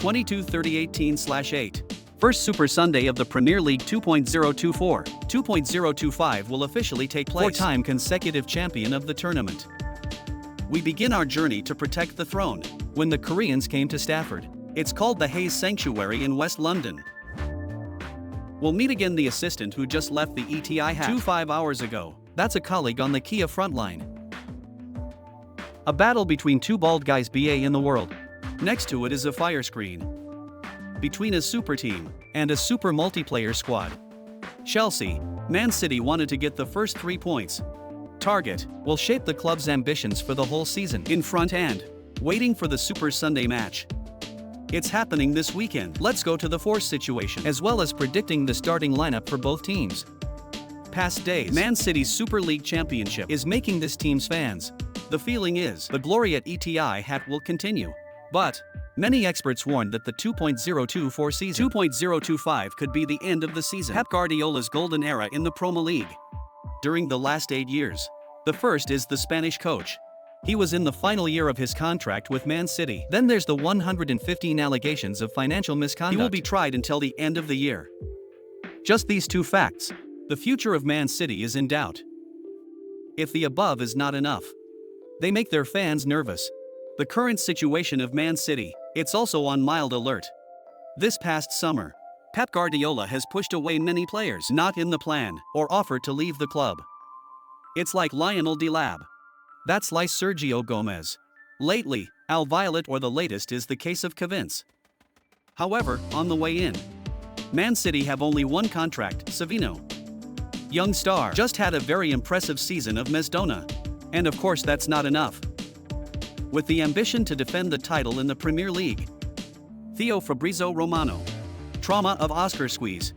22-30-18/8. First Super Sunday of the Premier League 2.024. 2.025 will officially take place. Four-time consecutive champion of the tournament. We begin our journey to protect the throne when the Koreans came to Stafford. It's called the Hayes Sanctuary in West London. We'll meet again the assistant who just left the ETI hat 5 hours ago. That's a colleague on the Kia frontline. A battle between two bald guys BA in the world. Next to it is a fire screen. Between a super team and a super multiplayer squad. Chelsea, Man City wanted to get the first 3 points. Target will shape the club's ambitions for the whole season. In front and waiting for the Super Sunday match. It's happening this weekend. Let's go to the force situation as well as predicting the starting lineup for both teams. Past days, Man City's Super League Championship is making this team's fans. The feeling is the glory at ETI hat will continue. But many experts warned that the 2.024 season 2.025 could be the end of the season. Pep Guardiola's golden era in the Premier League. During the last 8 years. The first is the Spanish coach. He was in the final year of his contract with Man City. Then there's the 115 allegations of financial misconduct. He will be tried until the end of the year. Just these two facts. The future of Man City is in doubt. If the above is not enough, they make their fans nervous. The current situation of Man City, it's also on mild alert. This past summer, Pep Guardiola has pushed away many players not in the plan or offered to leave the club. It's like Lionel Delab. That's like Sergio Gomez. Lately, Al Violet, or the latest is the case of Cuppress. However, on the way in, Man City have only one contract, Savino. Young star just had a very impressive season of Maradona. And of course that's not enough. With the ambition to defend the title in the Premier League. Theo Fabrizio Romano. Trauma of Oscar squeeze.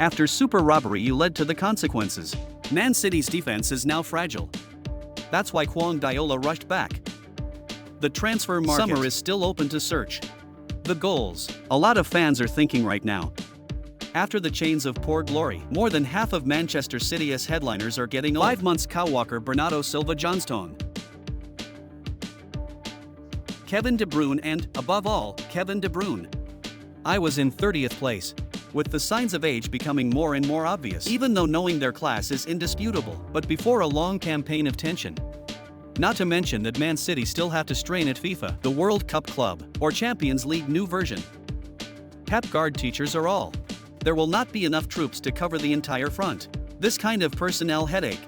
After super robbery led to the consequences. Man City's defense is now fragile. That's why Guardiola rushed back. The transfer market summer is still open to search. The goals, a lot of fans are thinking right now. After the chains of poor glory, more than half of Manchester City's headliners are getting old. 5 months Walker Bernardo Silva Johnstone. Kevin De Bruyne and, above all, Kevin De Bruyne. I was in 30th place. With the signs of age becoming more and more obvious, even though knowing their class is indisputable, but before a long campaign of tension. Not to mention that Man City still have to strain at FIFA, the World Cup Club, or Champions League new version. Pep Guard teachers are all. There will not be enough troops to cover the entire front. This kind of personnel headache.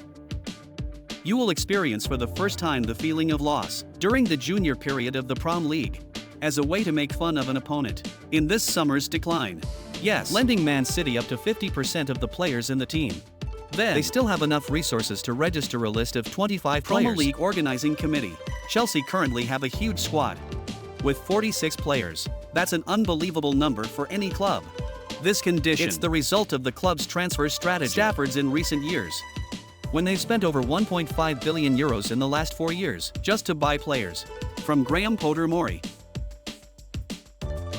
You will experience for the first time the feeling of loss during the junior period of the Premier League, as a way to make fun of an opponent in this summer's decline. Yes, lending Man City up to 50% of the players in the team. Then, they still have enough resources to register a list of 25 players. Premier League Organizing Committee. Chelsea currently have a huge squad. With 46 players. That's an unbelievable number for any club. This condition, it's the result of the club's transfer strategy. Stafford's in recent years. When they've spent over 1.5 billion euros in the last 4 years, just to buy players. From Graham Potter Mori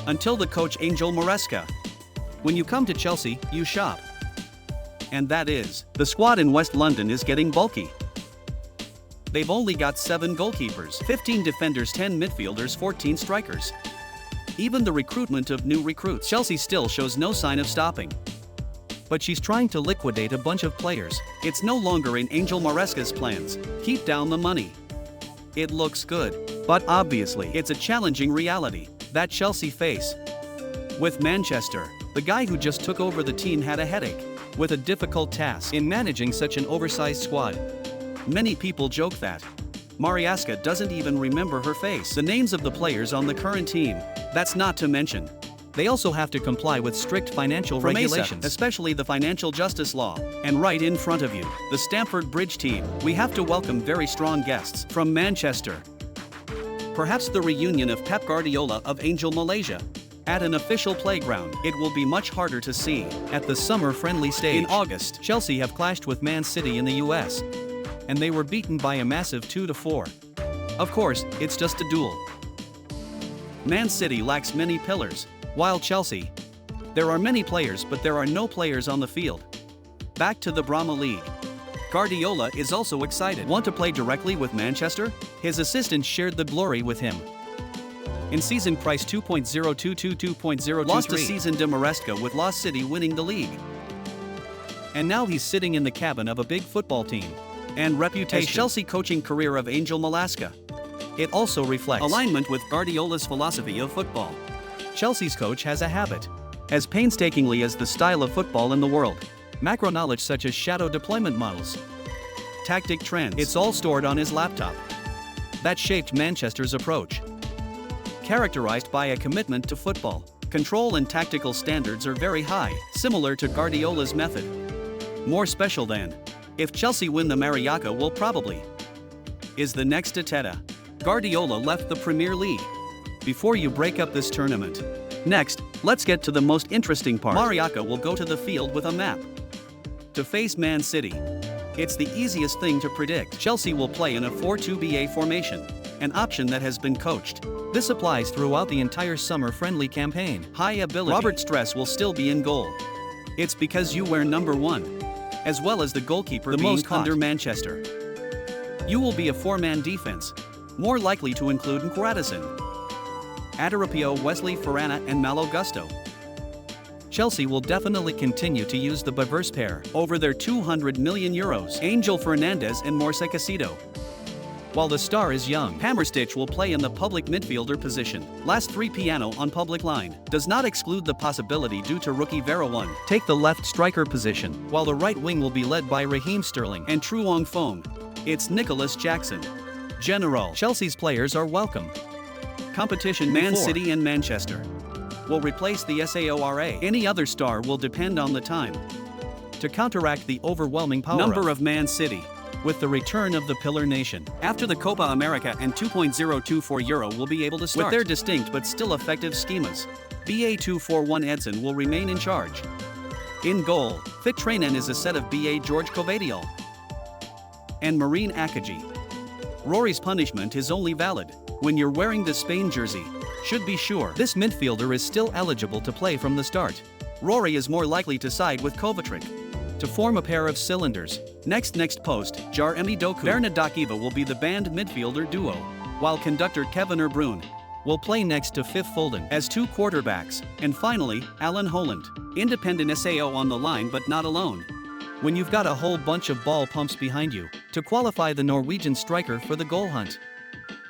until the coach Angel Maresca. When you come to Chelsea, you shop. And that is, the squad in West London is getting bulky. They've only got 7 goalkeepers, 15 defenders, 10 midfielders, 14 strikers. Even the recruitment of new recruits, Chelsea still shows no sign of stopping. But she's trying to liquidate a bunch of players. It's no longer in Angel Maresca's plans. Keep down the money. It looks good, but obviously it's a challenging reality that Chelsea face. With Manchester, the guy who just took over the team had a headache with a difficult task in managing such an oversized squad. Many people joke that Maresca doesn't even remember her face. The names of the players on the current team, that's not to mention. They also have to comply with strict financial regulations, especially the financial justice law. And right in front of you, the Stamford Bridge team, we have to welcome very strong guests from Manchester. Perhaps the reunion of Pep Guardiola of Angel Malaysia. At an official playground, it will be much harder to see. At the summer friendly stage in August, Chelsea have clashed with Man City in the US. And they were beaten by a massive 2-4. Of course, it's just a duel. Man City lacks many pillars, while Chelsea, there are many players but there are no players on the field. Back to the Premier League. Guardiola is also excited. Want to play directly with Manchester? His assistant shared the glory with him. In season price 2.022-2.023. Lost to season de Maresca with Lost City winning the league. And now he's sitting in the cabin of a big football team. And reputation. As Chelsea coaching career of Angel Malaska. It also reflects alignment with Guardiola's philosophy of football. Chelsea's coach has a habit. As painstakingly as the style of football in the world. Macro knowledge such as shadow deployment models. Tactic trends. It's all stored on his laptop. That shaped Manchester's approach. Characterized by a commitment to football, control and tactical standards are very high, similar to Guardiola's method. More special than, if Chelsea win the Mariaca will probably is the next Ateta. Guardiola left the Premier League. Before you break up this tournament. Next, let's get to the most interesting part. Mariaca will go to the field with a map to face Man City. It's the easiest thing to predict. Chelsea will play in a 4-2-3-1 formation, an option that has been coached. This applies throughout the entire summer friendly campaign. High ability. Robert Stress will still be in goal. It's because you wear number 1, as well as the goalkeeper the being most under Manchester. You will be a 4-man defense, more likely to include Nkradison, Adarapio, Wesley Farana and Malo Gusto. Chelsea will definitely continue to use the Bavers pair over their €200 million, Angel Fernandez and Morse Casido. While the star is young, Hammerstich will play in the public midfielder position. Last 3 piano on public line does not exclude the possibility due to rookie Vera 1 take the left striker position, while the right wing will be led by Raheem Sterling and Truong Fong. It's Nicholas Jackson. General. Chelsea's players are welcome. Competition Man City and Manchester will replace the SAORA. Any other star will depend on the time to counteract the overwhelming power number of Man City. With the return of the Pillar Nation, after the Copa America and 2.024 Euro will be able to start with their distinct but still effective schemas. BA241 Edson will remain in charge. In goal, Fit Trainen is a set of BA George Kovadiol and Marine Akaji. Rory's punishment is only valid when you're wearing the Spain jersey. Should be sure this midfielder is still eligible to play from the start. Rory is more likely to side with Kovacic to form a pair of cylinders. Next post, Jar Emi Doku. Bernadakiva will be the band midfielder duo, while conductor Kevin Bruyne will play next to Fifth Foden as 2 quarterbacks. And finally, Alan Holland. Independent SAO on the line but not alone. When you've got a whole bunch of ball pumps behind you to qualify the Norwegian striker for the goal hunt.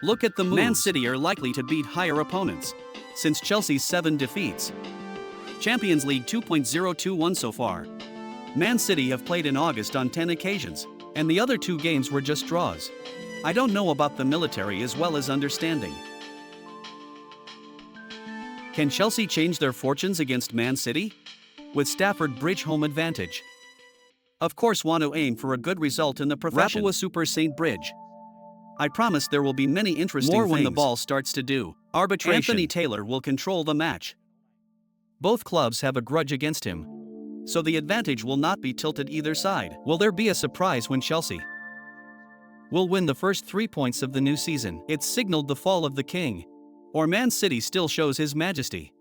Look at the moves. Man City are likely to beat higher opponents since Chelsea's 7 defeats. Champions League 2.021 so far. Man City have played in August on 10 occasions, and the other 2 games were just draws. I don't know about the military as well as understanding. Can Chelsea change their fortunes against Man City? With Stafford Bridge home advantage. Of course want to aim for a good result in the profession. Rapua Super St. Bridge. I promise there will be many interesting things when the ball starts to do. Arbitration. Anthony Taylor will control the match. Both clubs have a grudge against him, so the advantage will not be tilted either side. Will there be a surprise when Chelsea will win the first 3 points of the new season? It's signaled the fall of the king. Or Man City still shows his majesty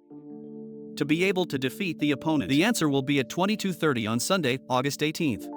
to be able to defeat the opponent? The answer will be at 22:30 on Sunday, August 18th.